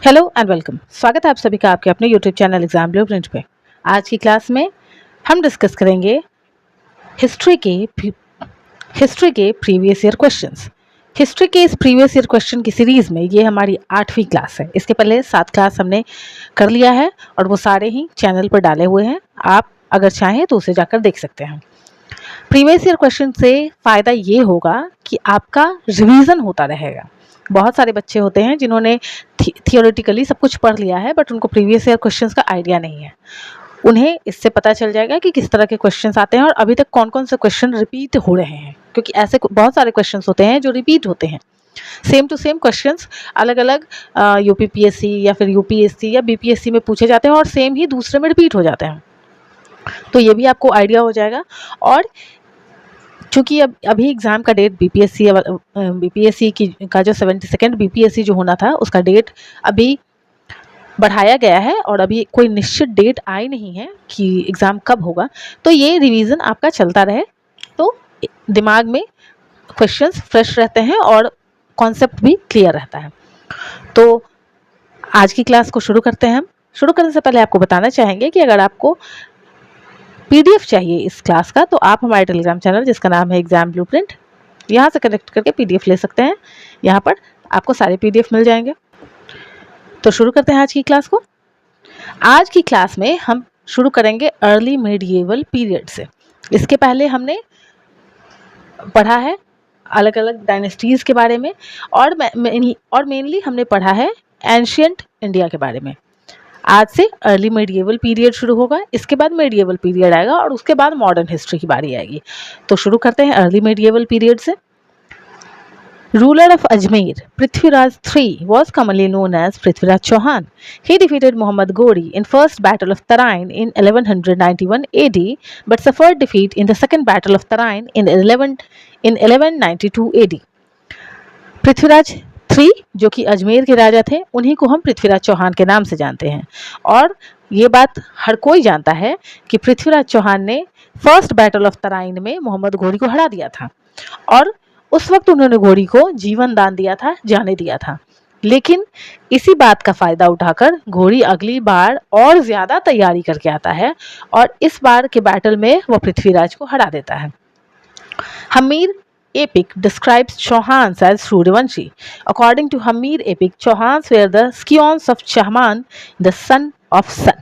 Hello and welcome. स्वागत है आप सभी का आपके अपने यूट्यूब चैनल एग्जाम ब्लूप्रिंट पे। आज की क्लास में हम डिस्कस करेंगे हिस्ट्री के प्रीवियस ईयर क्वेश्चंस। हिस्ट्री के इस प्रीवियस ईयर क्वेश्चन की सीरीज में ये हमारी 8वीं क्लास है। इसके पहले 7 क्लास हमने कर लिया है और वो सारे ही चैनल पर डाले हुए हैं। आप अगर चाहें तो उसे जाकर देख सकते हैं। प्रीवियस ईयर क्वेश्चन से फ़ायदा ये होगा कि आपका रिवीजन होता रहेगा। बहुत सारे बच्चे होते हैं जिन्होंने थियोरेटिकली सब कुछ पढ़ लिया है बट उनको प्रीवियस ईयर क्वेश्चंस का आइडिया नहीं है। उन्हें इससे पता चल जाएगा कि किस तरह के क्वेश्चंस आते हैं और अभी तक कौन कौन से क्वेश्चन रिपीट हो रहे हैं, क्योंकि ऐसे बहुत सारे क्वेश्चंस होते हैं जो रिपीट होते हैं। सेम टू सेम क्वेश्चंस अलग अलग यूपीपीएससी या फिर यूपीएससी या बीपीएससी में पूछे जाते हैं और सेम ही दूसरे में रिपीट हो जाते हैं। तो ये भी आपको आइडिया हो जाएगा। और चूँकि अभी एग्ज़ाम का डेट बीपीएससी का जो 72nd बीपीएससी जो होना था उसका डेट अभी बढ़ाया गया है और अभी कोई निश्चित डेट आई नहीं है कि एग्ज़ाम कब होगा। तो ये रिवीजन आपका चलता रहे तो दिमाग में क्वेश्चंस फ्रेश रहते हैं और कॉन्सेप्ट भी क्लियर रहता है। तो आज की क्लास को शुरू करते हैं हम। शुरू करने से पहले आपको बताना चाहेंगे कि अगर आपको पीडीएफ चाहिए इस क्लास का तो आप हमारे टेलीग्राम चैनल जिसका नाम है एग्जाम ब्लूप्रिंट, यहाँ से कनेक्ट करके पीडीएफ ले सकते हैं। यहाँ पर आपको सारे पीडीएफ मिल जाएंगे। तो शुरू करते हैं आज की क्लास को। आज की क्लास में हम शुरू करेंगे अर्ली मेडिएवल पीरियड से। इसके पहले हमने पढ़ा है अलग अलग डायनेस्टीज़ के बारे में और मेनली हमने पढ़ा है एंशियंट इंडिया के बारे में। आज से अर्ली मेडिएवल पीरियड शुरू होगा, इसके बाद मेडिएवल पीरियड आएगा और उसके बाद मॉडर्न हिस्ट्री की बारी आएगी। तो शुरू करते हैं अर्ली मेडिएवल पीरियड से। Ruler of Ajmer Prithviraj III was commonly known as Prithviraj Chauhan. He defeated Muhammad Ghori in first battle of Tarain in 1191 AD but suffered defeat in the second battle of Tarain in 1192 AD. Prithviraj III जो कि अजमेर के राजा थे, उन्हीं को हम पृथ्वीराज चौहान के नाम से जानते हैं। और ये बात हर कोई जानता है कि पृथ्वीराज चौहान ने फर्स्ट बैटल ऑफ तराइन में मोहम्मद घोरी को हरा दिया था और उस वक्त उन्होंने घोरी को जीवन दान दिया था, जाने दिया था। लेकिन इसी बात का फ़ायदा उठाकर घोरी अगली बार और ज़्यादा तैयारी करके आता है और इस बार के बैटल में वह पृथ्वीराज को हरा देता है। Hammir epic describes Chauhans as Suryavanshi. According to Hamir epic, Chauhans were the scions of Chahman, the son of Sun.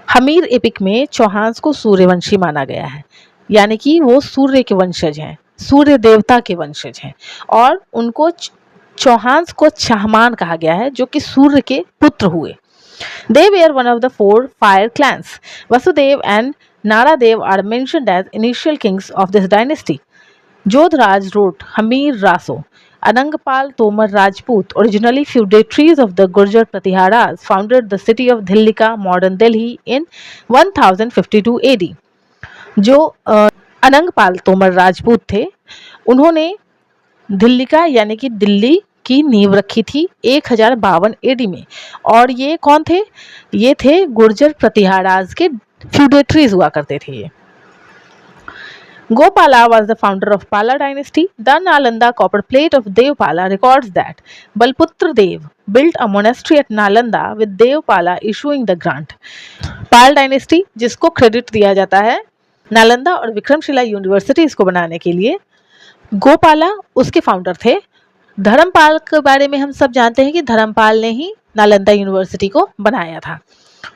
Hammir epic में चौहान्स को सूर्यवंशी माना गया है, यानी कि वो सूर्य के वंशज हैं, सूर्य देवता के वंशज हैं और उनको चौहान्स को चहमान कहा गया है जो कि सूर्य के पुत्र हुए। They were one of the 4 fire clans. Vasudev and Naradev are mentioned as initial kings of this dynasty. Jodhraj wrote Hamir Raso. Anangpal Tomar Rajput, originally feudatories of the Gurjar Pratiharas, founded the city of Dhillika, modern Delhi, in 1052 AD. जो अनंगपाल तोमर राजपूत थे, उन्होंने दिल्लिका यानी कि दिल्ली की नींव रखी थी 1052 AD में। और ये कौन थे? ये थे गुर्जर प्रतिहाराज के फ्यूडेटरीज हुआ करते थे ये। Gopala was the founder of Pala dynasty. The Nalanda copper plate of Devpala records that Balputra Dev built a monastery at Nalanda with Devpala issuing the grant. Pal dynasty जिसको क्रेडिट दिया जाता है नालंदा और Vikramshila universities को बनाने के लिए, गोपाला उसके फाउंडर थे। धर्मपाल के बारे में हम सब जानते हैं कि धर्मपाल ने ही नालंदा यूनिवर्सिटी को बनाया था।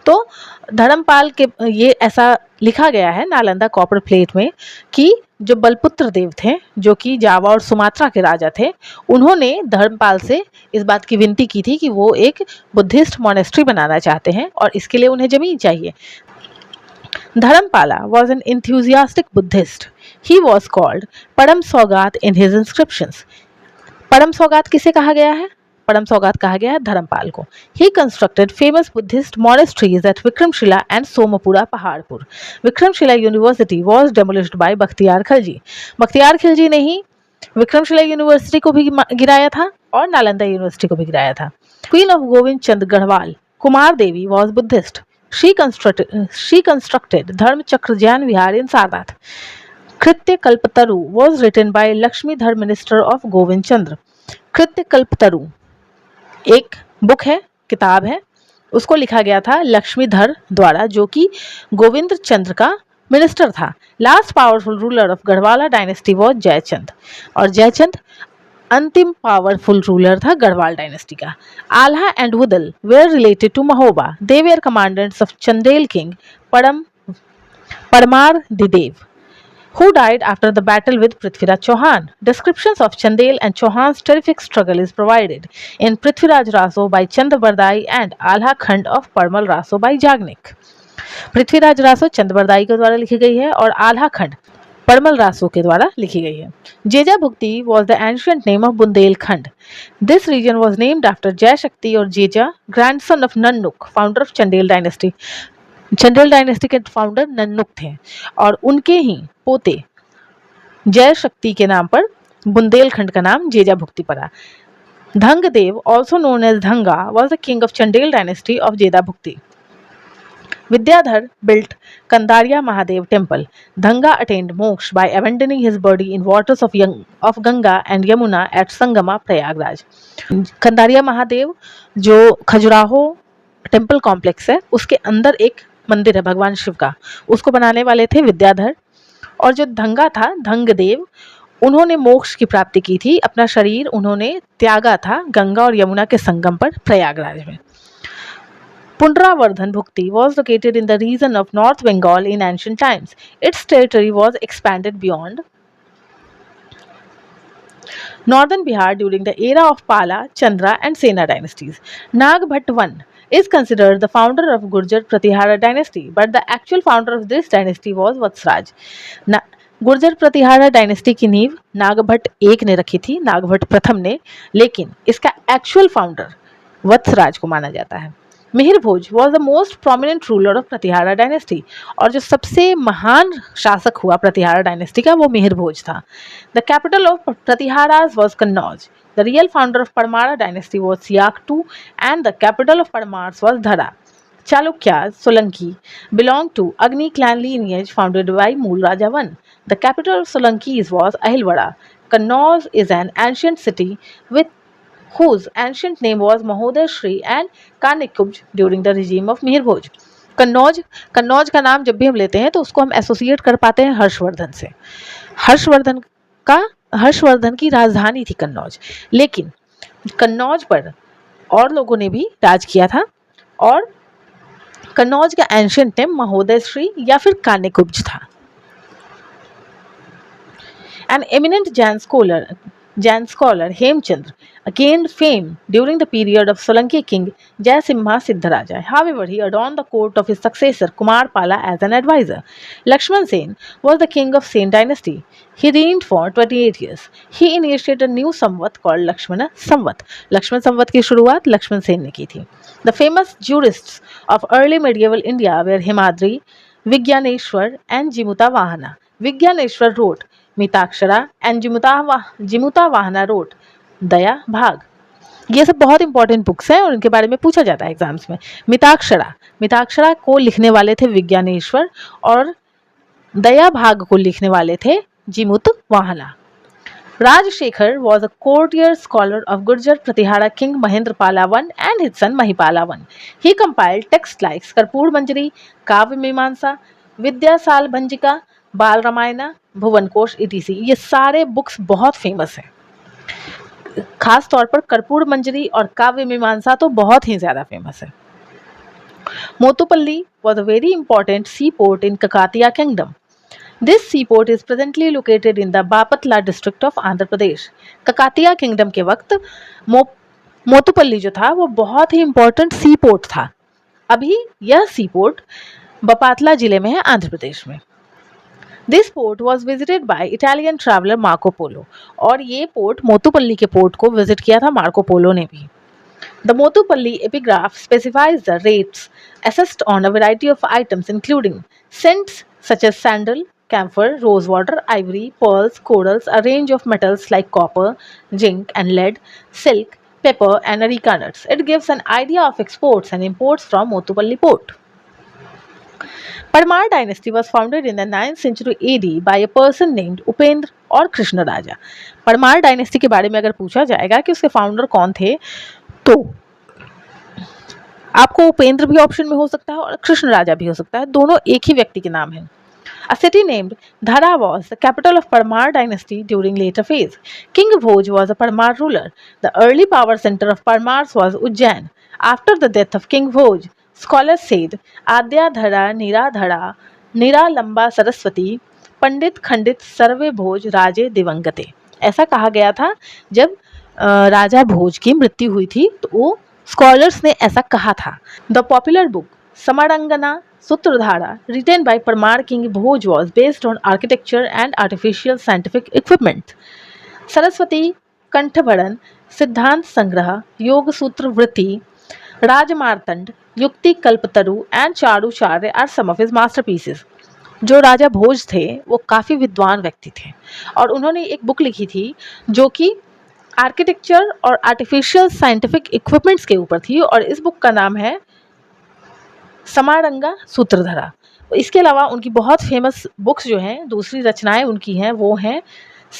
तो धर्मपाल के ये ऐसा लिखा गया है नालंदा कॉपर प्लेट में कि जो बलपुत्र देव थे जो कि जावा और सुमात्रा के राजा थे, उन्होंने धर्मपाल से इस बात की विनती की थी कि वो एक बुद्धिस्ट मोनेस्ट्री बनाना चाहते हैं और इसके लिए उन्हें जमीन चाहिए। Dharampala was an enthusiastic Buddhist. He was called Padam Saugat in his inscriptions. परम सौगात किसे कहा गया है? परम सौगात कहा गया है धर्मपाल को। He constructed famous Buddhist monasteries at Vikramshila and Somapura, Paharpur. Vikramshila University was demolished by Bakhtiyar Khilji. Bakhtiyar Khilji ने ही विक्रमशिला यूनिवर्सिटी को भी गिराया था और नालंदा यूनिवर्सिटी को भी गिराया था। Queen of Govind Chand Garhwal, Kumar Devi was Buddhist. She constructed Dharm Chakra Jyan Vihar in Sarnath. कृत्य कल्पतरु was written by Lakshmidhar minister of Govind चंद्र। कृत्य कल्पतरु एक बुक है, किताब है, उसको लिखा गया था लक्ष्मीधर द्वारा, जो कि गोविंद चंद्र का मिनिस्टर था। Last powerful ruler of Gahadavala dynasty was Jaichand, और जयचंद अंतिम पावरफुल रूलर था गढ़वाल डायनेस्टी का। Alha and Udal were related to Mahoba, they were commandants of Chandel king Paramardideva, who died after the battle with Prithviraj Chauhan. Descriptions of Chandel and Chauhan's terrific struggle is provided in Prithviraj Raso by Chandabardai and Alha Khand of Parmal Raso by Jagnik. Prithviraj Raso Chand Bardai के द्वारा लिखी गई है और आल्हा खंड परमल रासो के द्वारा लिखी गई है। Jeja Bhukti was the ancient name of Bundelkhand. This region was named after Jai Shakti or Jeja, grandson of Nannuk, founder of Chandel dynasty. Chandel dynasty के फाउंडर नन्नुक थे और उनके ही पोते जय शक्ति के नाम पर बुंदेलखंड का नाम जेजा भुक्ति पड़ा। Dhangadeva, also known as Dhanga, was the king of Chandel dynasty of Jeda Bhukti. Vidyadhar built Kandaria Mahadev temple. Dhanga attained moksha by abandoning his body in waters of Ganga and Yamuna at Sangama, Prayagraj. Kandariya Mahadev जो खजुराहो टेम्पल कॉम्प्लेक्स है उसके अंदर एक मंदिर है भगवान शिव का, उसको बनाने वाले थे विद्याधर। और जो धंगा था, धंगदेव, उन्होंने मोक्ष की प्राप्ति की थी, अपना शरीर उन्होंने त्यागा था गंगा और यमुना के संगम पर प्रयागराज में। Pundravardan Bhukti was located in the region of North Bengal in ancient times. Its territory was expanded beyond northern Bihar during the era of Pala, Chandra and Sena dynasties. Nagbhat I is considered the founder of Gurjar Pratihara dynasty, but the actual founder of this dynasty was Vatsraj. Gurjar Pratihara dynasty की नींव नागभट्ट एक ने रखी थी, नागभट्ट प्रथम ने, लेकिन इसका एक्चुअल फाउंडर वत्सराज को माना जाता है। Mihir Bhoj was the most prominent ruler of Pratihara dynasty, और जो सबसे महान शासक हुआ प्रतिहारा डायनेस्टी का वो मिहिर भोज था। The capital of Pratiharas was Kannauj. The real founder of Paramara dynasty was Siyaka and the capital of Paramars was Dhara. Chalukyas, Solanki, belonged to Agni clan lineage founded by Mool Raja I. The capital of Solankis was Ahilwada. Kannauj is an ancient city with whose ancient name was Mahoday Shri and Kanikubj during the regime of Mihir Bhoj. Kannauj का नाम जब भी हम लेते हैं तो उसको हम एसोसिएट कर पाते हैं हर्षवर्धन से। हर्षवर्धन की राजधानी थी कन्नौज, लेकिन कन्नौज पर और लोगों ने भी राज किया था और कन्नौज का एंशिएंट नेम महोदय श्री या फिर कानिकुब्ज था। An eminent Jain scholar Hemchandra gained fame during the period of Solanki king Jaisimha Siddharaja. However, he adorned the court of his successor Kumar Pala as an advisor. Lakshman Sen was the king of Sen dynasty. He reigned for 28 years. He initiated a new samvat called Lakshmana Samvat. Lakshman Samvat की शुरुआत लक्ष्मण सेन ने की थी। The famous jurists of early medieval India were Himadri, Vigyaneshwar and Jimuta Vahana. Vigyaneshwar wrote Mitakshara and Jimuta Vahana wrote Daya Bhaga. ये सब बहुत important books हैं और इनके बारे में पूछा जाता है एग्जाम्स में। मिताक्षरा को लिखने वाले थे विज्ञानेश्वर और दया भाग को लिखने वाले थे जिमुत वाहना। Rajshekhar was a courtier scholar of Gurjar Pratihara king Mahendrapala I and his son Mahipala I. He compiled texts like Karpur Manjari, Kavya Mimamsa, विद्यासाल भंजिका, बाल रामायणा, भुवन कोश etc. ये सारे बुक्स बहुत फेमस हैं। खास तौर पर कर्पूर मंजरी और काव्य मीमांसा तो बहुत ही ज़्यादा फेमस है। मोतुपल्ली was a very important seaport in Kakatiya kingdom. This seaport is presently located in the Bapatla district of Andhra Pradesh. Kakatiya kingdom के वक्त मोतुपल्ली जो था वो बहुत ही इंपॉर्टेंट सी पोर्ट था। अभी यह सी पोर्ट बपातला जिले में है, आंध्र प्रदेश में। This port was visited by Italian traveller Marco Polo, और ये पोर्ट मोतुपल्ली के पोर्ट को विजिट किया था मार्को पोलो ने भी। The Motupalli epigraph specifies the rates assessed on a variety of items including scents such as sandal, camphor, rosewater, ivory, pearls, corals, a range of metals like copper, zinc and lead, silk, pepper and areca nuts. It gives an idea of exports and imports from Motupalli port. Parmar dynasty was founded in the 9th century AD by a person named Upendra और कृष्ण राजा। Parmar dynasty के बारे में अगर पूछा जाएगा कि उसके founder कौन थे, तो आपको उपेंद्र भी ऑप्शन में हो सकता है और कृष्ण राजा भी हो सकता है, दोनों एक ही व्यक्ति के नाम हैं। A city named Dhara was the capital of Parmar dynasty during later phase. King Bhoj was a Parmar ruler. The early power center of Parmars was Ujjain. After the death of King Bhoj, scholars said Adya Dhara, Nira Lamba Saraswati, पंडित खंडित सर्वे भोज राजे दिवंगते। ऐसा कहा गया था जब राजा भोज की मृत्यु हुई थी, तो वो स्कॉलर्स ने ऐसा कहा था। The popular book Samarangana Sutradhara, written by Parmar King Bhoj, was based on architecture and artificial scientific equipment. Saraswati, Kanthabharan, Siddhant Sangraha, Yoga Sutra Vritti, Rajmartand, Yukti Kalpataru and Charu Charya are some of his masterpieces. जो राजा भोज थे वो काफ़ी विद्वान व्यक्ति थे और उन्होंने एक बुक लिखी थी जो कि आर्किटेक्चर और आर्टिफिशियल साइंटिफिक इक्विपमेंट्स के ऊपर थी और इस बुक का नाम है समारंगा सूत्रधारा। इसके अलावा उनकी बहुत फेमस बुक्स जो हैं, दूसरी रचनाएं उनकी हैं, वो हैं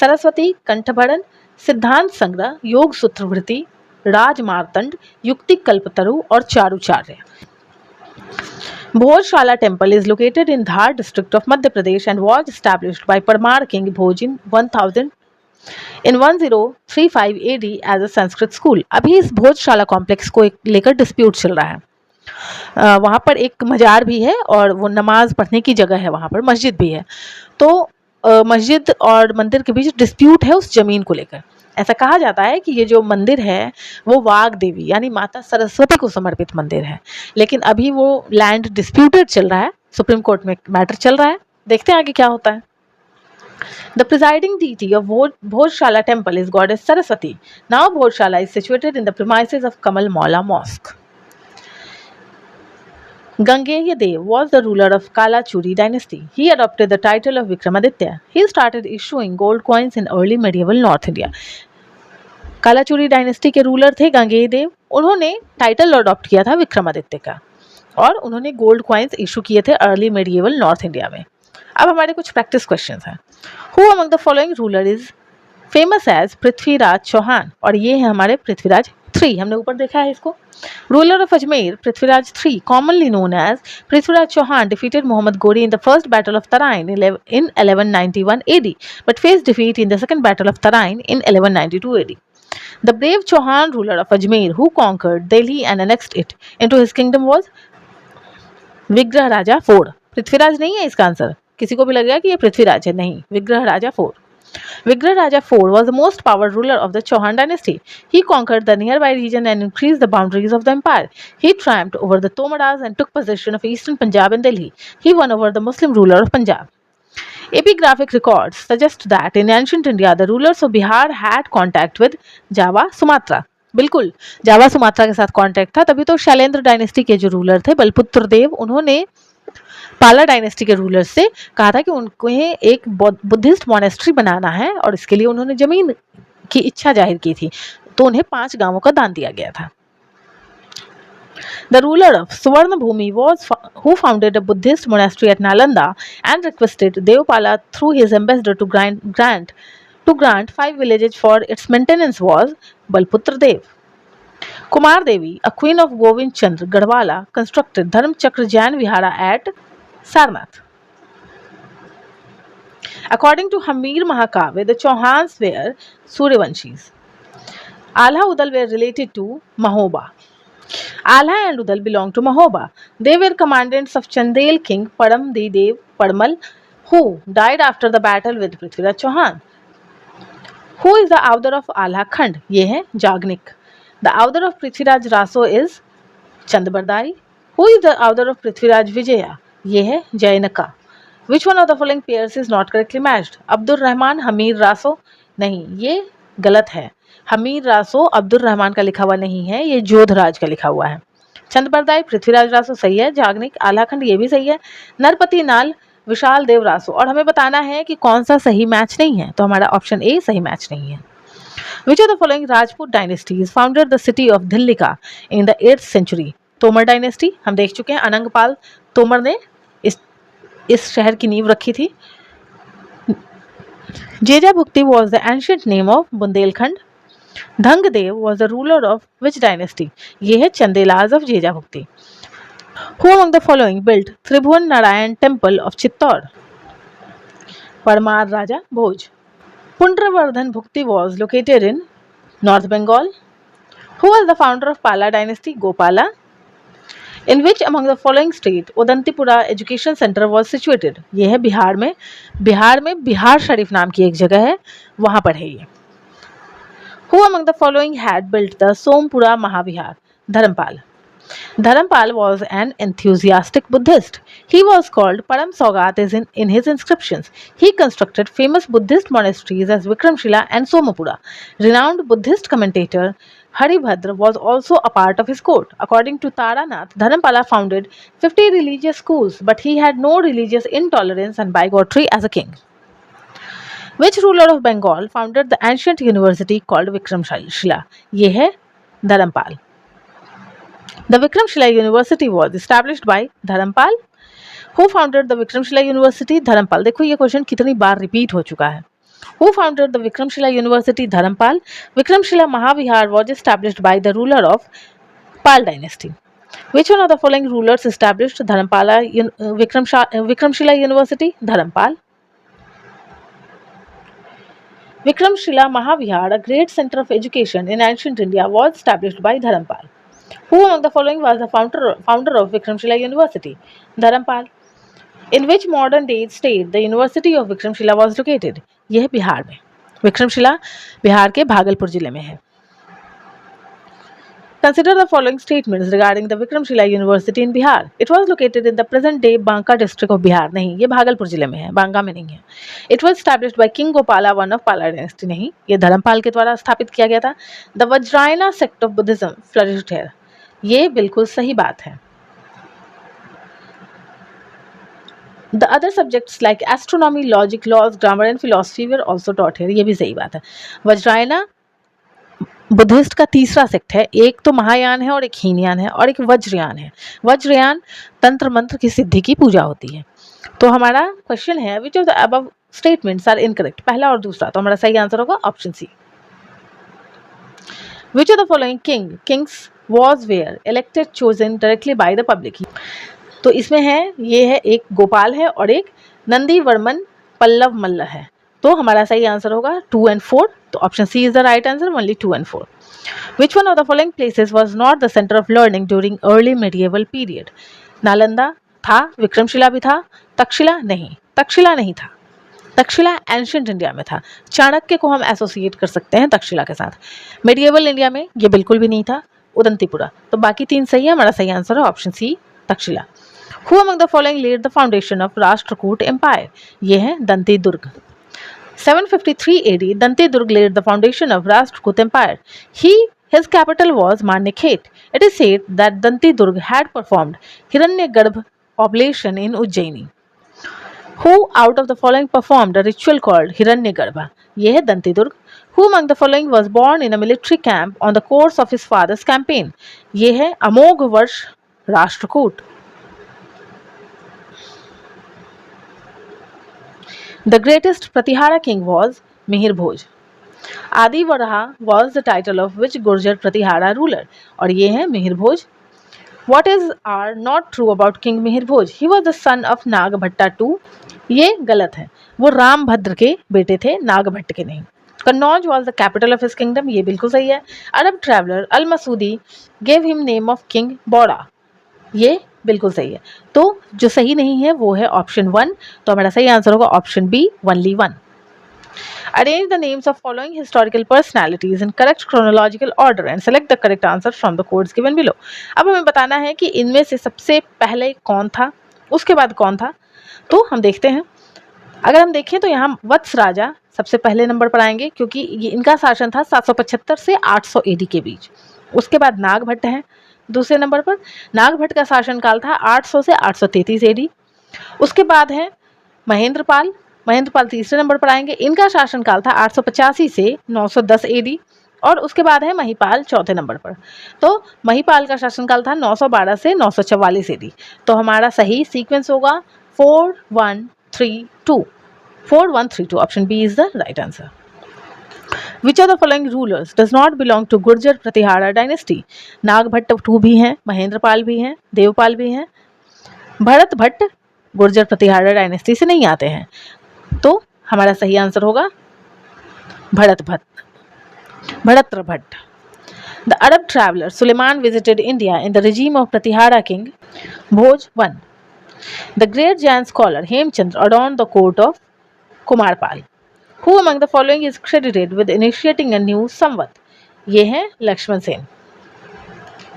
सरस्वती, कंठभरण, सिद्धांत संग्रह, योग सूत्रवृत्ति, राजमार्तंड, युक्ति कल्पतरु और चारुचार्य। Bhojshala temple is located in Dhar district of Madhya Pradesh and was established by Parmar King Bhoj in 1035 AD as a Sanskrit school. अभी इस भोजशाला कॉम्प्लेक्स को लेकर डिस्प्यूट चल रहा है। वहाँ पर एक मजार भी है और वो नमाज पढ़ने की जगह है, वहाँ पर मस्जिद भी है। तो मस्जिद और मंदिर के बीच डिस्प्यूट है उस जमीन को लेकर। ऐसा कहा जाता है कि ये जो मंदिर है वो वाग देवी यानी माता सरस्वती को समर्पित मंदिर है, लेकिन अभी वो लैंड डिस्प्यूटेड चल रहा है, सुप्रीम कोर्ट में मैटर चल रहा है। देखते हैं आगे क्या होता है। The presiding deity of Bhojshala temple is goddess Saraswati. Now Bhojshala is situated in the premises of Kamal Maula Mosque. Gangeya Dev was the ruler of Kalachuri dynasty. He adopted the title of Vikramaditya. He started issuing gold coins in early medieval North India. Kalachuri dynasty के ruler थे गंगेय देव। उन्होंने title adopt किया था विक्रमादित्य का और उन्होंने gold coins issue किए थे अर्ली मेडिएवल नॉर्थ इंडिया में। अब हमारे कुछ प्रैक्टिस क्वेश्चंस हैं। Who among the following ruler is famous as Prithviraj Chauhan? और ये है हमारे पृथ्वीराज 3, हमने ऊपर देखा है इसको। Ruler of Ajmer Prithviraj 3, commonly known as Prithviraj Chauhan, defeated Mohammad Ghori in the first battle of Tarain in 1191 AD but faced defeat in the second battle of Tarain in 1192 AD. The brave Chauhan ruler of Ajmer who conquered Delhi and annexed it into his kingdom was विग्रह राजा 4। पृथ्वीराज नहीं है इसका answer, किसी को भी लगेगा कि ये पृथ्वीराज है, नहीं, विग्रह राजा 4। Vigrah Raja IV was the most powerful ruler of the Chauhan dynasty. He conquered the nearby region and increased the boundaries of the empire. He triumphed over the Tomaras and took possession of eastern Punjab and Delhi. He won over the Muslim ruler of Punjab. Epigraphic records suggest that in ancient India, the rulers of Bihar had contact with Java, Sumatra. बिल्कुल Java Sumatra के साथ contact था, तभी तो Shailendra dynasty के जो ruler थे बलपुत्र देव, उन्होंने पाला डायनेस्टी के रूलर से कहा था कि उनको एक बुद्धिस्ट मोनेस्ट्री बनाना है और इसके लिए उन्होंने जमीन की इच्छा जाहिर की थी, तो उन्हें 5 गांवों का दान दिया गया था। The ruler of Suvarnabhumi was who founded a Buddhist monastery at Nalanda and requested Devpala through his ambassador to grant 5 villages for its maintenance was Balputra Dev. Kumar Devi, a queen of Govind Chandra Garhwala, constructed Dharm Chakra Jain Vihara at Sarnath. According to Hamir Mahakavya, the Chauhans were Suryavanshis. Alha Udal were related to Mahoba. Alha and Udal belonged to Mahoba. They were commandants of Chandel king Padam Dev Padmal, who died after the battle with Prithviraj Chauhan. Who is the author of Alha Khand? ये है जागनिक. The author of Prithviraj Raso is Chandbardai. Who is the author of Prithviraj Vijaya? ये है जैनका. Which one of the following pairs is not correctly matched? Abdul Rahman Hamir Raso? नहीं, ये गलत है। हमीर रासो अब्दुल रहमान का लिखा हुआ नहीं है, ये जोधराज का लिखा हुआ है। चंद्रबरदाई पृथ्वीराज रासो सही है, जागनिक आलाखंड ये भी सही है, नरपति नाल विशाल देव रासो। और हमें बताना है कि कौन सा सही मैच नहीं है, तो हमारा ऑप्शन ए सही मैच नहीं है। Which of the following Rajput dynasties founded the city of Dhillika in the 8th century? Tomar dynasty हम देख चुके हैं, अनंगपाल तोमर ने इस शहर की नींव रखी थी। Jeja Bhukti was the ancient name of Bundelkhand. Dhangadeva was the ruler of which dynasty? ये है Chandelas of Jejabhukti. Who among the following built Tribhuvan Narayan temple of Chittor? Paramar Raja Bhoj. Pundravardhana Bhukti was located in north Bengal. Who was the founder of Pala dynasty? Gopala. In which among the following state Udantipura Education Center was situated? ये है बिहार में बिहार शरीफ नाम की एक जगह है, वहां पर है ये। Who among the following had built the Sompura Mahavihar? Dharampal. Dharampal was an enthusiastic Buddhist. He was called Param Saugat in his inscriptions. He constructed famous Buddhist monasteries as Vikramshila and Somapura. Renowned Buddhist commentator Haribhadra was also a part of his court. According to Taranath, Dharampala founded 50 religious schools, but he had no religious intolerance and bigotry as a king. Which ruler of Bengal founded the ancient university called Vikramshila? ये है Dharmpal. The Vikramshila University was established by Dharampal. Who founded the Vikramshila University? Dharampal. देखो ये question कितनी बार repeat हो चुका है। Who founded the Vikramshila University? Dharampal. Vikramshila Mahavihar was established by the ruler of Pal dynasty. Which one of the following rulers established Vikramshila University? Dharampal. Vikramshila Mahavihar, a great center of education in ancient India, was established by Dharampal. Who among the following was the founder of Vikramshila University? Dharampal. In which modern day state the University of Vikramshila was located? यह बिहार में। विक्रमशिला बिहार के भागलपुर जिले में है। Consider the following statements regarding the Vikramshila University in Bihar. It was located in the present day Banka district of Bihar. नहीं, ये भागलपुर जिले में है, बांका में नहीं है। It was established by King Gopala, one of Pala dynasty. नहीं, ये धर्मपाल के द्वारा स्थापित किया गया था। The Vajrayana sect of Buddhism flourished here. ये बिल्कुल सही बात है। The other subjects like astronomy, logic, laws, grammar and philosophy were also taught here. ये भी सही बात है। वज्रायना बुद्धिस्ट का तीसरा सेक्ट है, एक तो महायान है और एक हीनयान है और एक वज्रयान है। वज्रयान तंत्र मंत्र की सिद्धि की पूजा होती है। तो हमारा क्वेश्चन है which of the above statements are incorrect, पहला और दूसरा। तो हमारा सही आंसर होगा option C. Which of the following kings was where elected chosen directly by the public? तो इसमें है, ये है एक गोपाल है और एक नंदी वर्मन पल्लव मल्ल है। तो हमारा सही आंसर होगा 2 and 4। तो option C is the right answer, only 2 and 4। Which one of the following places was not the centre of learning during early medieval period? Nalanda था, विक्रमशिला भी था, तक्षशिला नहीं, तक्षशिला नहीं था। तक्षशिला एंशिएंट इंडिया में था। चाणक्य को हम एसोसिएट कर सकते हैं तक्षशिला के साथ। मेडिएवल इंडिया में ये बिल्कुल भी नहीं था। उदंतीपुरा। तो बाकी तीन सही है, हमारा सही आंसर है option C Takshashila. Who among the following laid the foundation of Rashtrakoot Empire? ये है दंती दुर्ग। 753 AD, Danti Durg laid the foundation of Rashtrakoot Empire. His capital was Manikhet. It is said that Danti Durg had performed Hiranyagarbha oblation in Ujjaini. Who out of the following performed a ritual called Hiranyagarbha? ये है दंती दुर्ग। Who among the following was born in a military camp on the course of his father's campaign? ये है अमोघ वर्ष Rashtrakuta. The greatest Pratihara king was Mihir Bhoj. Adi Varaha was the title of which Gurjar Pratihara ruler? और ये है मिहिर भोज। What is are not true about King Mihir Bhoj? He was the son of Nagbhatta II. ये गलत है, वो रामभद्र के बेटे थे, नागभट्ट के नहीं। Kannauj was the capital of his kingdom. ये बिल्कुल सही है। अरब traveller Al Masoodi gave him name of King Bora. ये बिल्कुल सही है। तो जो सही नहीं है वो है ऑप्शन 1। तो हमारा सही आंसर होगा option B, only 1। Arrange the names of following historical personalities in correct chronological order and select the correct answer from the codes given below. अब हमें बताना है कि इनमें से सबसे पहले कौन था, उसके बाद कौन था। तो हम देखते हैं। अगर हम देखें तो यहाँ वत्स राजा सबसे पहले नंबर पर आएंगे, क्योंकि ये इनका शासन था 775 से 800 AD के बीच। उसके बाद नागभट्ट हैं दूसरे नंबर पर। नागभट्ट का शासनकाल था 800 से 833 AD। उसके बाद है महेंद्रपाल तीसरे नंबर पर आएंगे। इनका शासनकाल था 885 से 910 AD। और उसके बाद है महिपाल चौथे नंबर पर। तो महिपाल का शासनकाल था 912 से 944 AD। तो हमारा सही सीक्वेंस होगा 4132। 4132 option B is the right answer. Which are the following rulers does not belong to Gurjara Pratihara dynasty? Nagabhata two भी हैं, महेंद्रपाल भी हैं, देवपाल भी हैं। भरत भट्ट गुर्जर प्रतिहारा डायनेस्टी से नहीं आते हैं, तो हमारा सही आंसर होगा भरत्र Bhatt. The Arab traveler Suleiman visited India in the regime of Pratihara king Bhoj I. The great Jain scholar Hemchandra adorned the court of Kumarpal. Who among the following is credited with initiating a new संवत? ये हैं लक्ष्मण सेन।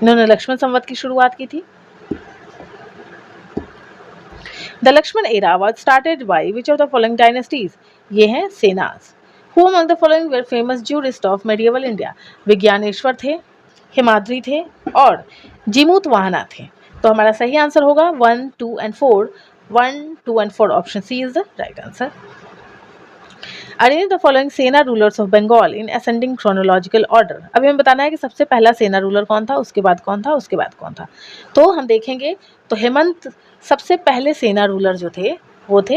इन्होंने लक्ष्मण संवत की शुरुआत की थी। The Lakshman era was started by which of the following dynasties? ये हैं Senas. Who among the following were famous jurists of medieval India? Vigyaneshwar थे, हिमाद्री थे और जीमूत वाहना थे। तो हमारा सही आंसर होगा 1, 2 and 4। 1, 2 and 4 option C is the right answer. Arrange the following Sena rulers of Bengal in ascending chronological order. अभी हमें बताना है कि सबसे पहला सेना रूलर कौन था, उसके बाद कौन था, उसके बाद कौन था। तो हम देखेंगे तो हेमंत सबसे पहले सेना रूलर जो थे वो थे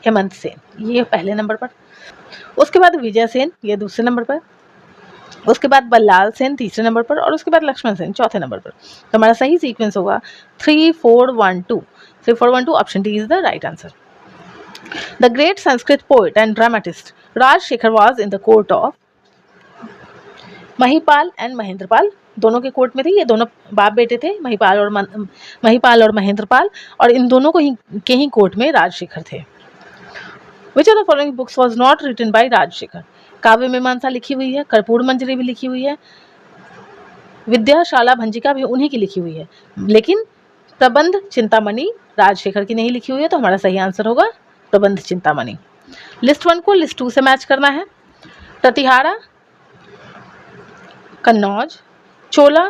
हेमंत सेन, ये पहले नंबर पर। उसके बाद विजय सेन, ये दूसरे नंबर पर। उसके बाद बल्लाल सेन तीसरे नंबर पर और उसके बाद लक्ष्मण सेन चौथे नंबर पर। तो हमारा सही सीक्वेंस होगा 3, 4, 1, 2। 3, 4, 1, 2 option D is the right answer. The great Sanskrit poet and dramatist Rajshekhar was in the court of Mahipal and Mahendrapal, दोनों के कोर्ट में थे। ये दोनों बाप बेटे थे, महिपाल और महेंद्रपाल, और इन दोनों को के ही कोर्ट में राजशेखर थे। Which of the following books was not written by Rajshekhar? काव्य मीमांसा लिखी हुई है, कर्पूर मंजरी भी लिखी हुई है, विद्याशाला भंजिका भी उन्हीं की लिखी हुई है, लेकिन प्रबंध चिंतामणि राजशेखर की नहीं लिखी हुई है। तो हमारा सही आंसर होगा प्रबंध चिंतामणि। लिस्ट 1 को लिस्ट 2 से मैच करना है। प्रतिहारा, कन्नौज, चोला,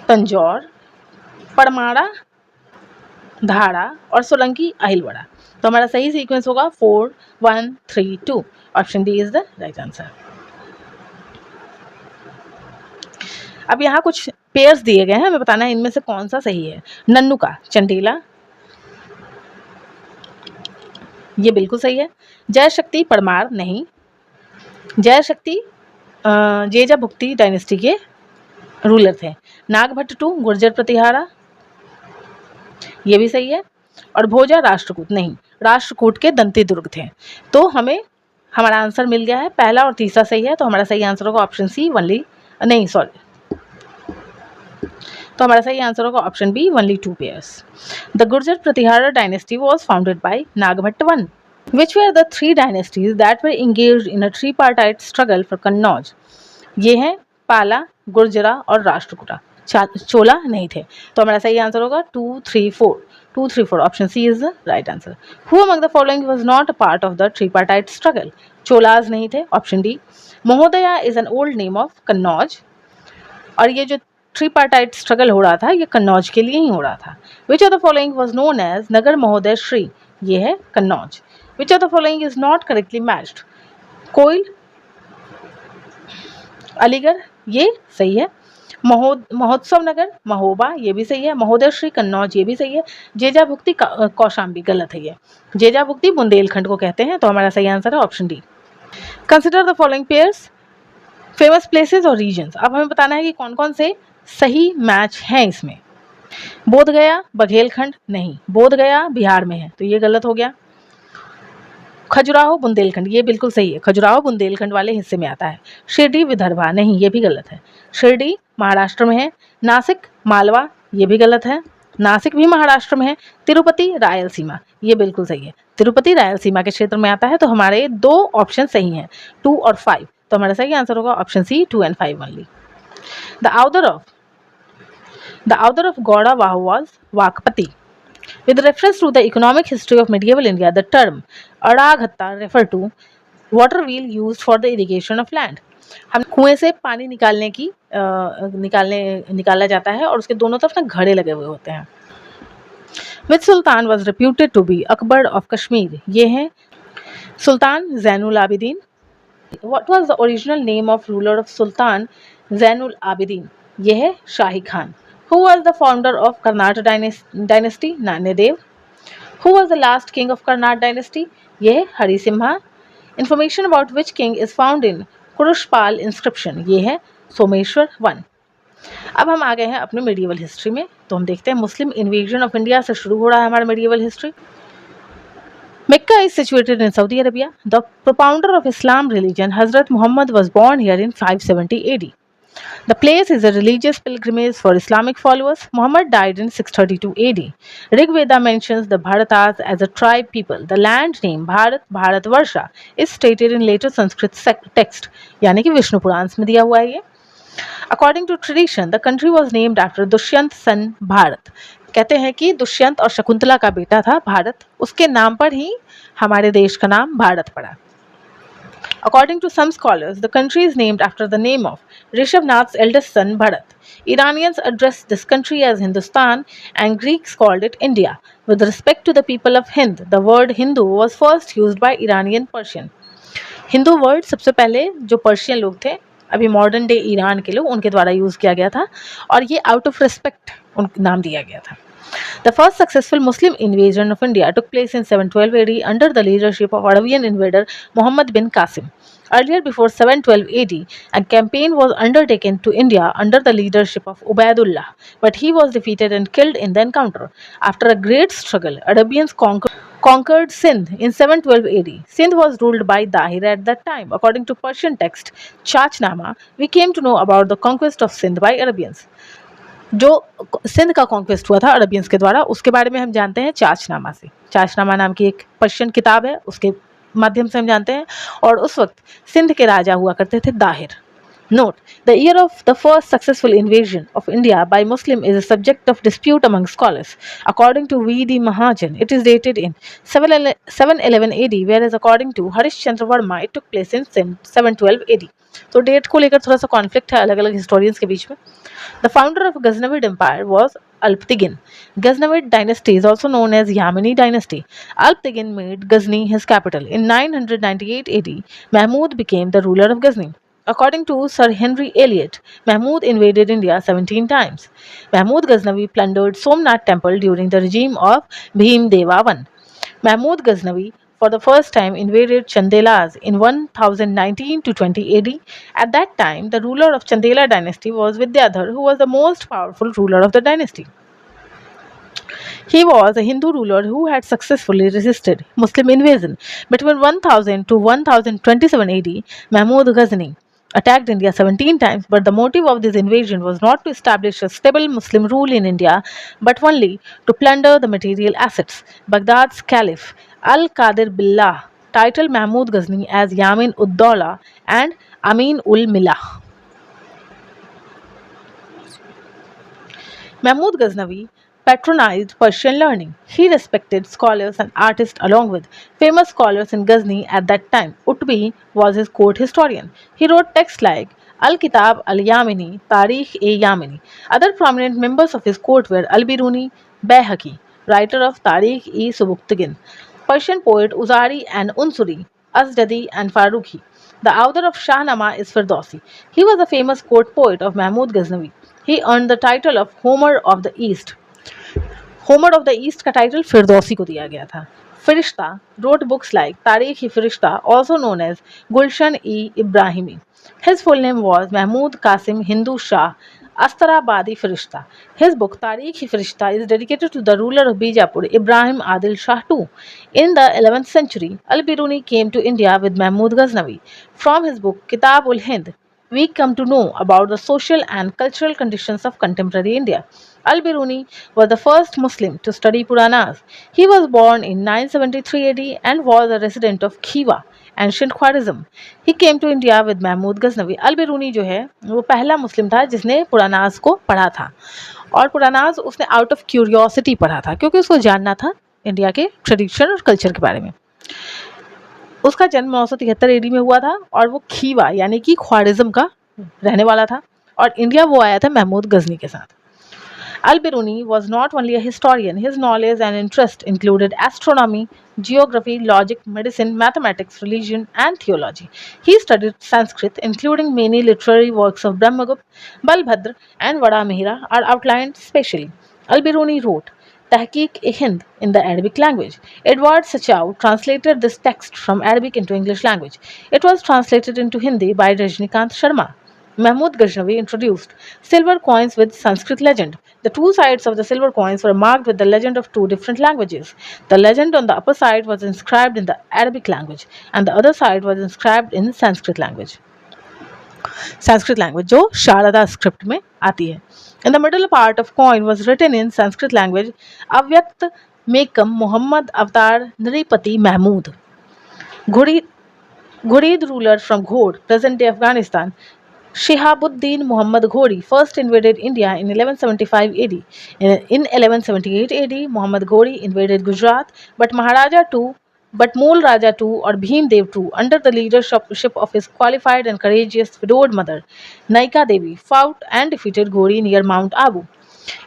तंजौर, परमाड़ा, धारा और सोलंकी अहिलवाड़ा। तो हमारा सही सीक्वेंस होगा 4, 1, 3, 2। Option D is the right answer. अब यहाँ कुछ पेयर्स दिए गए हैं, हमें बताना है इनमें से कौन सा सही है। नन्नू का चंडेला, ये बिल्कुल सही है। जय शक्ति परमार नहीं। जय शक्ति जेजा भुक्ति डायनेस्टी के रूलर थे। नागभट्ट टू गुर्जर प्रतिहारा, ये भी सही है। और भोजा राष्ट्रकूट नहीं, राष्ट्रकूट के दंती दुर्ग थे। तो हमें हमारा आंसर मिल गया है, पहला और तीसरा सही है। तो हमारा सही आंसर होगा ऑप्शन सी ओनली, नहीं सॉरी, तो हमारा सही आंसर होगा option B only 2 pairs. The Gurjara Pratihara dynasty was founded by Nagabhata 1। Which were the 3 dynasties that were engaged in a tripartite struggle for Kannauj? ये हैं पाला, गुर्जरा और राष्ट्रकूटा। चोला नहीं थे। तो हमारा सही आंसर होगा 2, 3, 4। 2, 3, 4 option C is the right answer. Who among the following was not a part of the tripartite struggle? Cholas नहीं थे, ऑप्शन डी। महोदया is an old name of Kannauj, और ये जो ट्रीपार्टाइट स्ट्रगल हो रहा था ये कन्नौज के लिए ही हो रहा था। Which of the following was known as Nagar Mahodaya Shri? ये है Kannauj. Which of the following is not correctly matched? Koil, Aligarh, ये सही है। महोत्सव नगर महोबा, ये भी सही है। महोदय श्री कन्नौज, ये भी सही है। जेजा भुक्ति कौशाम्बी, गलत है ये। जेजा भुक्ति बुंदेलखंड को कहते हैं। तो हमारा सही आंसर है option D. Consider the following pairs famous places और रीजन्स। अब हमें बताना है कि कौन कौन से सही मैच हैं इसमें। बोध गया बघेलखंड नहीं, बोध गया बिहार में है तो ये गलत हो गया। खजुराहो बुंदेलखंड, ये बिल्कुल सही है, खजुराहो बुंदेलखंड वाले हिस्से में आता है। शिरडी विदर्भा नहीं, ये भी गलत है। शिरडी महाराष्ट्र में है। नासिक मालवा, ये भी गलत है, नासिक भी महाराष्ट्र में है। तिरुपति रायलसीमा, ये बिल्कुल सही है, तिरुपति रायलसीमा के क्षेत्र में आता है। तो हमारे 2 ऑप्शन सही हैं, 2 और 5। तो हमारा सही आंसर होगा option C 2 and 5 only. The author of Gauda Vahu was Vakpati. With reference to the economic history of medieval India, the term Adaghatta refer to water wheel used for the irrigation of land. हम कुएं से पानी निकाला जाता है और उसके दोनों तरफ ना घड़े लगे हुए होते हैं। Which sultan was reputed to be Akbar of Kashmir? ये है सुल्तान Zainul Abidin. What was the original name of ruler of Sultan Zainul Abidin? ये है शाही Khan. Who was the founder of Karnataka dynasty? Nanedev. Who was the last king of Karnataka dynasty? ये है Harisimha. Information about which king is found in Kurushpal inscription, ये है Someshwar one. अब हम आ गए हैं अपने मेडिएवल हिस्ट्री में, तो हम देखते हैं मुस्लिम इन्वेजन ऑफ इंडिया से शुरू हो रहा है हमारा medieval history. Mecca is situated in Saudi Arabia. The propounder of Islam religion, Hazrat Muhammad, was born here in 570 AD. The place is a religious pilgrimage for Islamic followers. Muhammad died in 632 AD. Rig Veda mentions the Bharatas as a tribe people. The land name Bharat, Bharatvarsha is stated in later Sanskrit text, यानी कि विष्णु पुराण में दिया हुआ है ये। According to tradition, the country was named after Dushyant son Bharat. कहते हैं कि दुष्यंत और शकुंतला का बेटा था भारत, उसके नाम पर ही हमारे देश का नाम भारत पड़ा। According to some scholars, the country is named after the name of Rishabnath's eldest son Bharat. Iranians addressed this country as Hindustan and Greeks called it India. With respect to the people of Hind, the word Hindu was first used by Iranian Persian. Hindu word सबसे पहले जो Persian लोग थे, अभी modern day Iran के लोग, उनके द्वारा यूज़ किया गया था और ये आउट ऑफ रिस्पेक्ट उनको नाम दिया गया था। The first successful Muslim invasion of India took place in 712 AD under the leadership of Arabian invader Muhammad bin Qasim. Earlier, before 712 AD, a campaign was undertaken to India under the leadership of Ubaidullah, but he was defeated and killed in the encounter. After a great struggle, Arabians conquered Sindh in 712 AD. Sindh was ruled by Dahir at that time. According to Persian text Chachnama, we came to know about the conquest of Sindh by Arabians. जो सिंध का conquest हुआ था अरबियंस के द्वारा, उसके बारे में हम जानते हैं चाचनामा से। चाचनामा नाम की एक पर्शियन किताब है, उसके माध्यम से हम जानते हैं। और उस वक्त सिंध के राजा हुआ करते थे Dahir. Note, the year of the first successful invasion of India by Muslim is a subject of dispute among scholars. According to V.D. Mahajan, it is dated in 711 AD, whereas according to Harish Chandra Verma, it took place in 712 AD. तो date को लेकर थोड़ा सा conflict है अलग अलग historians के बीच में। The founder of Ghaznavid Empire was Alptigin. Ghaznavid dynasty is also known as Yamani dynasty. Alptigin made Ghazni his capital. In 998 AD, Mahmud became the ruler of Ghazni. According to Sir Henry Elliot, Mahmud invaded India 17 times. Mahmud Ghaznavi plundered Somnath temple during the regime of Bhim Deva I. Mahmud Ghaznavi for the first time invaded Chandelas in 1019 to 20 AD. At that time, the ruler of Chandela dynasty was Vidyadhar, who was the most powerful ruler of the dynasty. He was a Hindu ruler who had successfully resisted Muslim invasion. Between 1000 to 1027 AD, Mahmud Ghazni attacked India 17 times, but the motive of this invasion was not to establish a stable Muslim rule in India, but only to plunder the material assets. Baghdad's Caliph Al-Qadir Billah titled Mahmud Ghazni as Yamin ud-Dawla and Amin ul-Millah. Mahmud Ghaznavi patronized Persian learning. He respected scholars and artists along with famous scholars in Ghazni at that time. Utbi was his court historian. He wrote texts like Al-Kitab al-Yamini, Tarikh-e-Yamini. Other prominent members of his court were Al-Biruni, Baihaqi, writer of Tarikh-e-Subuktigin, Persian poet Uzari and Unsuri, Asdadi and Farukhi. The author of Shahnama is Firdausi. He was a famous court poet of Mahmud Ghaznavi. He earned the title of Homer of the East. Homer of the east का title Firdausi को दिया गया था। Firishta wrote books like Tarikh-e-Firishta, also known as Gulshan-e-Ibrahimi. His full name was Mahmud Qasim Hindu Shah Astarabadi Firishta. His book Tarikh-e-Firishta is dedicated to the ruler of Bijapur, Ibrahim Adil Shah II. In the 11th century, Al-Biruni came to India with Mahmud Ghaznavi. From his book Kitab-ul-Hind, we come to know about the social and cultural conditions of contemporary India. Al-Biruni was the first Muslim to study Puranas. He was born in 973 AD and was a resident of Khiva, ancient Khwarizm. He came to India with Mahmud Ghaznavi. Al-Biruni जो है वो पहला मुस्लिम था जिसने पुरानास को पढ़ा था, और पुरानास उसने आउट ऑफ क्यूरियोसिटी पढ़ा था क्योंकि उसको जानना था इंडिया के ट्रेडिशन और कल्चर के बारे में। उसका जन्म 973 एडी में हुआ था और वो खीवा यानी कि ख्वारिज्म का रहने वाला था, और इंडिया वो आया था महमूद गजनी के साथ। Al-Biruni was not only a historian, his knowledge and interest included astronomy, geography, logic, medicine, mathematics, religion, and theology. He studied Sanskrit, including many literary works of Brahmagupta, Balbhadra, and Vadamihira are outlined specially. Al-Biruni wrote, Tahqiq-e-Hind in the Arabic language. Edward Sachau translated this text from Arabic into English language. It was translated into Hindi by Rajnikant Sharma. Mahmud Ghaznavi introduced silver coins with Sanskrit legend. The two sides of the silver coins were marked with the legend of two different languages. The legend on the upper side was inscribed in the Arabic language, and the other side was inscribed in Sanskrit language. Sanskrit language जो Sharada script में आती है. In the middle part of coin was written in Sanskrit language अव्यक्त मेकम मोहम्मद अवतार नृपति Mahmud Ghurid ruler from घोड़ present day Afghanistan. Shihabuddin Muhammad Ghori first invaded India in 1175 AD. In 1178 AD, Muhammad Ghori invaded Gujarat, but Mol Raja II or Bhim Dev II, under the leadership of his qualified and courageous widowed mother, Naika Devi, fought and defeated Ghori near Mount Abu.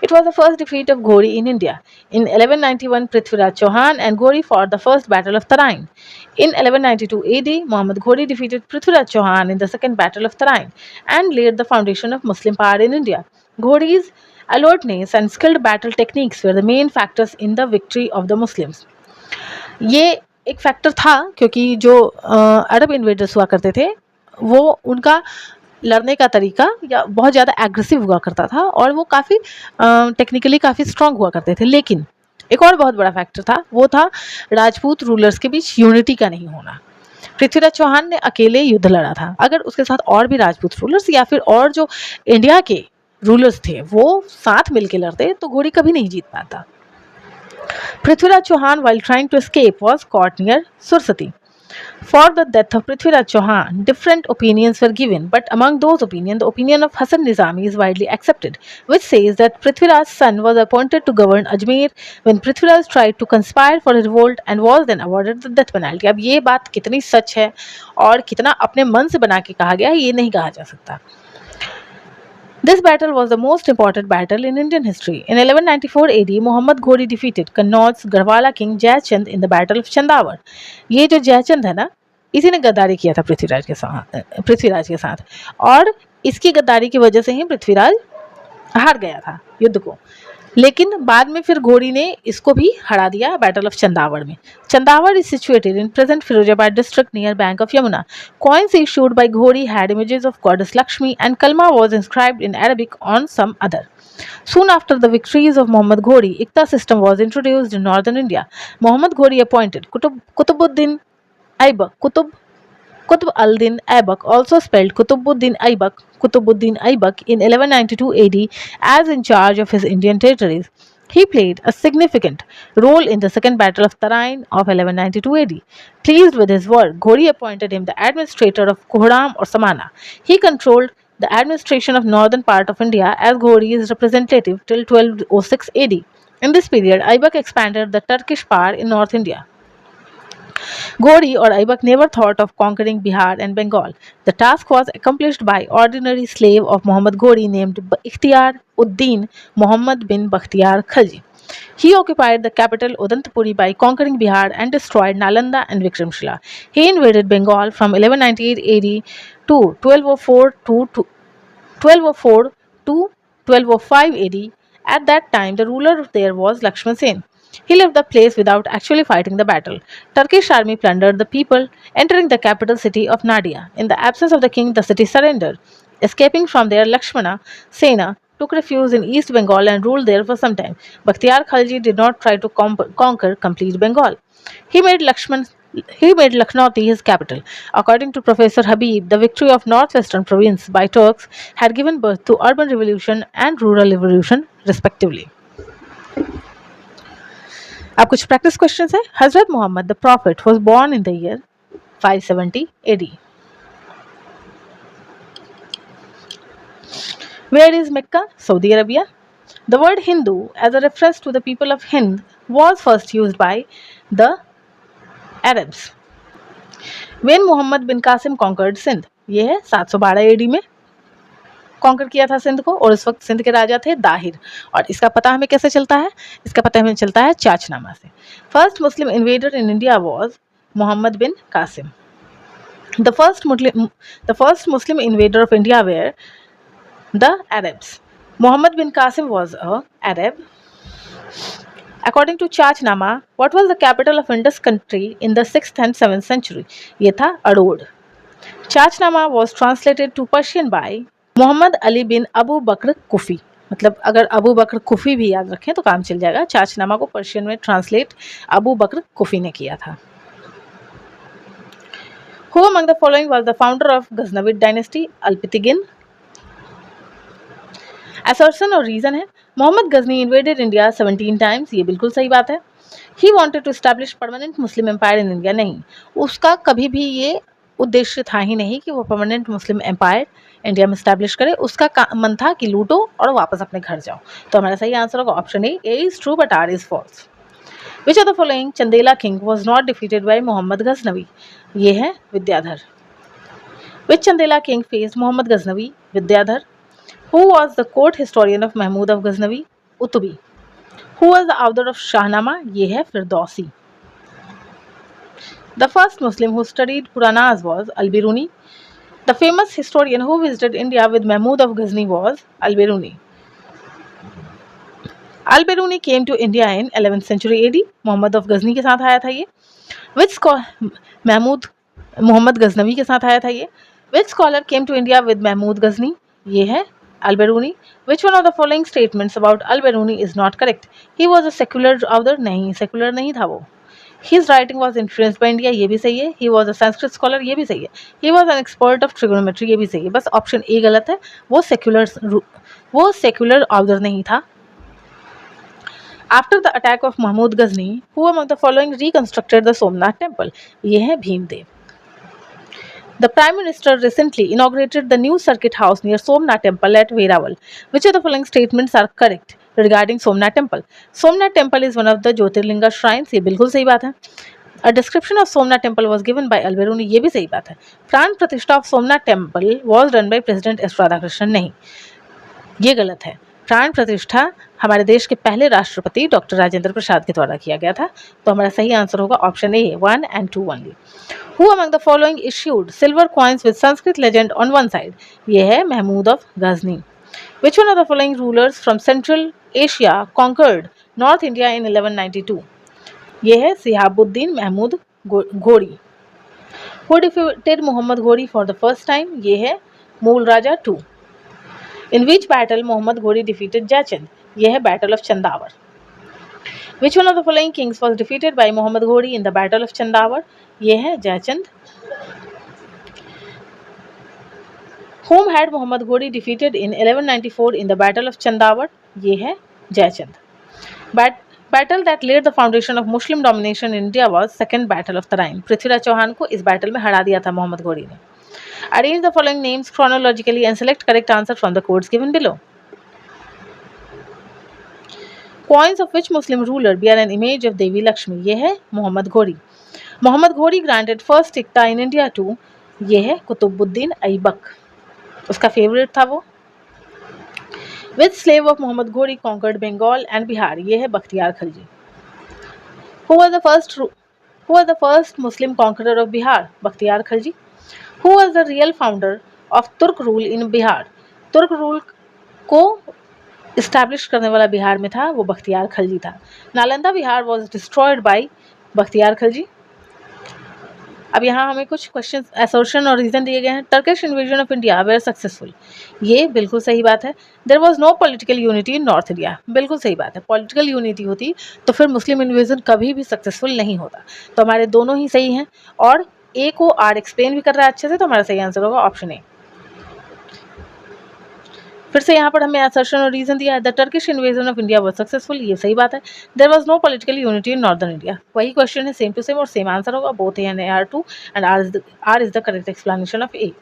It was the first defeat of Ghori in India. In 1191, Prithviraj Chauhan and Ghori fought the first battle of Tarain. In 1192 AD, Muhammad Ghori defeated Prithviraj Chauhan in the second battle of Tarain and laid the foundation of Muslim power in India. Ghori's alertness and skilled battle techniques were the main factors in the victory of the Muslims. ये एक factor था क्योंकि जो अरब invaders हुआ करते थे वो उनका लड़ने का तरीका या बहुत ज़्यादा एग्रेसिव हुआ करता था और वो काफ़ी टेक्निकली काफ़ी स्ट्रांग हुआ करते थे. लेकिन एक और बहुत बड़ा फैक्टर था, वो था राजपूत रूलर्स के बीच यूनिटी का नहीं होना. पृथ्वीराज चौहान ने अकेले युद्ध लड़ा था. अगर उसके साथ और भी राजपूत रूलर्स या फिर और जो इंडिया के रूलर्स थे वो साथ मिलकर लड़ते तो घोड़ी कभी नहीं जीत पाता. Prithviraj Chauhan, while trying to escape, was caught near Sursati. For the death of Prithviraj Chauhan, different opinions were given, but among those opinions, the opinion of Hasan Nizami is widely accepted, which says that Prithviraj's son was appointed to govern Ajmer when Prithviraj tried to conspire for a revolt and was then awarded the death penalty. अब ये बात कितनी सच है और कितना अपने मन से बना के कहा गया है ये नहीं कहा जा सकता. This battle was the most important battle in Indian history. In 1194 AD, Muhammad Ghori defeated Connaugh's Garhwala king Jayachand in the Battle of Chandawar. ये जो जयचंद है ना, इसी ने गद्दारी किया था पृथ्वीराज के साथ और इसकी गद्दारी की वजह से ही पृथ्वीराज हार गया था युद्ध को. लेकिन बाद में फिर घोड़ी ने इसको भी हरा दिया बैटल ऑफ चंदावड़ में. Chandawar is situated in present Firozabad district near bank of Yamuna. Coins issued by Ghori had images of goddess Lakshmi and Kalma was inscribed in Arabic on some other. Soon after the victories of Muhammad Ghori, Ikta system was introduced in northern India. Muhammad Ghori appointed Kutubuddin Qutb al-Din Aibak, also spelled Kutubuddin Aibak, in 1192 AD as in charge of his Indian territories. He played a significant role in the Second Battle of Tarain of 1192 AD. Pleased with his work, Ghori appointed him the administrator of Kohram or Samana. He controlled the administration of northern part of India as Ghori's representative till 1206 AD. In this period, Aibak expanded the Turkish power in North India. Ghori or Aibak never thought of conquering Bihar and Bengal. The task was accomplished by ordinary slave of Muhammad Ghori named Ikhtiyar Uddin Muhammad bin Bakhtiyar Khalji. He occupied the capital Udantapuri by conquering Bihar and destroyed Nalanda and Vikramshila. He invaded Bengal from 1198 AD to 1204 to 1205 AD. At that time, the ruler there was Lakshman Sen. He left the place without actually fighting the battle. Turkish army plundered the people, entering the capital city of Nadia. In the absence of the king, the city surrendered. Escaping from there, Lakshmana Sena took refuge in East Bengal and ruled there for some time. Bakhtiyar Khalji did not try to conquer complete Bengal. He made Lucknow his capital. According to Professor Habib, the victory of northwestern province by Turks had given birth to urban revolution and rural revolution respectively. अब कुछ practice questions है. हजरत Muhammad the prophet was born in the year 570 AD. Where is Mecca? Saudi Arabia. The word Hindu as a reference to the people of Hind was first used by the Arabs. When Muhammad bin Qasim conquered Sindh, ये है 712 AD में conquer किया था सिंध को और उस वक्त सिंध के राजा थे दाहिर. और इसका पता हमें कैसे चलता है? इसका पता हमें चलता है चाचनामा से. First Muslim invader in India was Muhammad bin Qasim. The first Muslim invader of India were the Arabs. Muhammad bin Qasim was a Arab. According to Chachnama, what was the capital of Indus country in the 6th and 7th century? ये था अड़ोड. Chachnama was translated to Persian by Mohammad Ali बिन अबू बकर कुफी. मतलब अगर अबू बकर कुफी भी याद रखें तो काम चल जाएगा. चाचनामा को पर्शियन में ट्रांसलेट अबू बकर कुफी ने किया था. Who among the following was the founder of Ghaznavid dynasty? Alptigin. Assertion और रीजन है, Mohammad Ghazni invaded India 17 times. ये बिल्कुल सही बात है. He wanted to establish permanent Muslim empire in India. नहीं, उसका कभी भी ये उद्देश्य था ही नहीं कि वो परमानेंट मुस्लिम एम्पायर इंडिया में एस्टैब्लिश करे. उसका मन था कि लूटो और वापस अपने घर जाओ. तो हमारा सही आंसर होगा option A is true but R is false. Which of the following Chandela king was not defeated by Mohammad Ghaznavi? ये है Vidyadhar. Which Chandela king faced Mohammad Ghaznavi? Vidyadhar. Who was the court historian of Mahmud of Ghaznavi? Utubi. Who was the author of Shahnama? ये है Firdausi. The first Muslim who studied Puranas was Al-Biruni. The famous historian who visited India with Mahmud of Ghazni was Al-Biruni. Al-Biruni came to India in 11th century AD. Mohammad of Ghazni के साथ आया था ये. महमूद मोहम्मद गजनवी के साथ आया था ये. Which scholar came to India with Mahmud Ghazni? ये है Al-Biruni. Which one of the following statements about Al-Biruni is not correct? He was a secular author. नहीं, secular नहीं था वो. His writing was influenced by India. ये भी सही है. He was a Sanskrit scholar. ये भी सही है. He was an expert of trigonometry. ये भी सही है. बस ऑप्शन ए गलत है. वो secular author नहीं था. After the attack of Mahmud Ghazni, who among the following reconstructed the Somnath temple? ये है Bhimdev. The Prime Minister recently inaugurated the new circuit house near Somnath Temple at Veraval. Which of the following statements are correct regarding Somnath Temple? Somnath Temple is one of the Jyotirlinga shrines. ये बिल्कुल सही बात है. A description of Somnath Temple was given by Al-Biruni. ये भी सही बात है. प्राण प्रतिष्ठा of Somnath Temple was done by President S. Radhakrishnan. नहीं, ये गलत है. प्राण प्रतिष्ठा हमारे देश के पहले राष्ट्रपति डॉक्टर राजेंद्र प्रसाद के द्वारा किया गया था. तो हमारा सही आंसर होगा option A 1 and 2 only. Who among the following issued silver coins with Sanskrit legend on one side? ये है Mahmood of Ghazni. Which one of the following rulers from Central Asia conquered North India in 1192? ये है सिहाबुद्दीन महमूद घोड़ी. Who defeated Muhammad Ghori for the first time? ये है मूल राजा 2. In which battle Muhammad Ghori defeated Jaichand? ये है Battle of Chandawar. Which one of the following kings was defeated by Muhammad Ghori in the Battle of Chandawar? ये है Jaichand. Whom had Muhammad Ghori defeated in 1194 in the Battle of Chandawar? ये है Jaichand. Battle that laid the foundation of Muslim domination in India was Second Battle of Tarain. Prithviraj Chauhan को इस battle में हरा दिया था मोहम्मद घोरी ने. Arrange the following names chronologically and select correct answer from the codes given below. Coins of which Muslim ruler bear an image of Devi Lakshmi? ये है Mohammad Ghori. Mohammad Ghori granted first iqta in India to. ये है कुतुबुद्दीन ऐबक, उसका फेवरेट था वो. विच slave of Mohammad Ghori conquered Bengal and Bihar? ये है Bakhtiyar Khalji. Who was the first Muslim conqueror of Bihar? Bakhtiyar Khalji. Who was the real founder of तुर्क रूल इन बिहार? तुर्क रूल को इस्टेब्लिश करने वाला बिहार में था वो बख्तियार खलजी था. Nalanda Bihar was destroyed by Bakhtiyar Khalji. अब यहाँ हमें कुछ क्वेश्चन असर्शन और रीजन दिए गए हैं. Turkish invasion of India were successful. ये बिल्कुल सही बात है. There was no political unity in north India. बिल्कुल सही बात है. पॉलिटिकल यूनिटी होती तो फिर मुस्लिम इन्वेजन कभी भी सक्सेसफुल नहीं होता. तो हमारे दोनों ही सही हैं और ए को आर एक्सप्लेन भी कर रहा है अच्छे से. तो हमारा सही आंसर होगा ऑप्शन ए. फिर से यहाँ पर हमें असर्शन और रीजन दिया है. The Turkish invasion of India was successful. ये सही बात है. There was no political unity in northern India. वही क्वेश्चन है, सेम टू सेम और सेम आंसर होगा. Both A and AR2 and R is the correct explanation of A.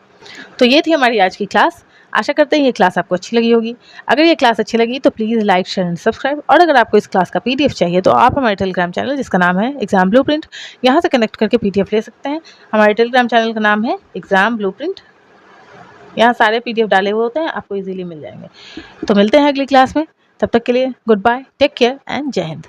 तो ये थी हमारी आज की क्लास. आशा करते हैं ये क्लास आपको अच्छी लगी होगी. अगर ये क्लास अच्छी लगी तो please like share and subscribe. और अगर आपको इस क्लास का PDF चाहिए तो आप हमारे टेलीग्राम चैनल जिसका नाम है एग्जाम ब्लूप्रिंट, यहाँ से कनेक्ट करके PDF ले सकते हैं. हमारे टेलीग्राम चैनल का नाम है एग्जाम ब्लूप्रिंट. यहाँ सारे PDF डाले हुए होते हैं, आपको इजीली मिल जाएंगे. तो मिलते हैं अगली क्लास में. तब तक के लिए goodbye, take care and जय हिंद.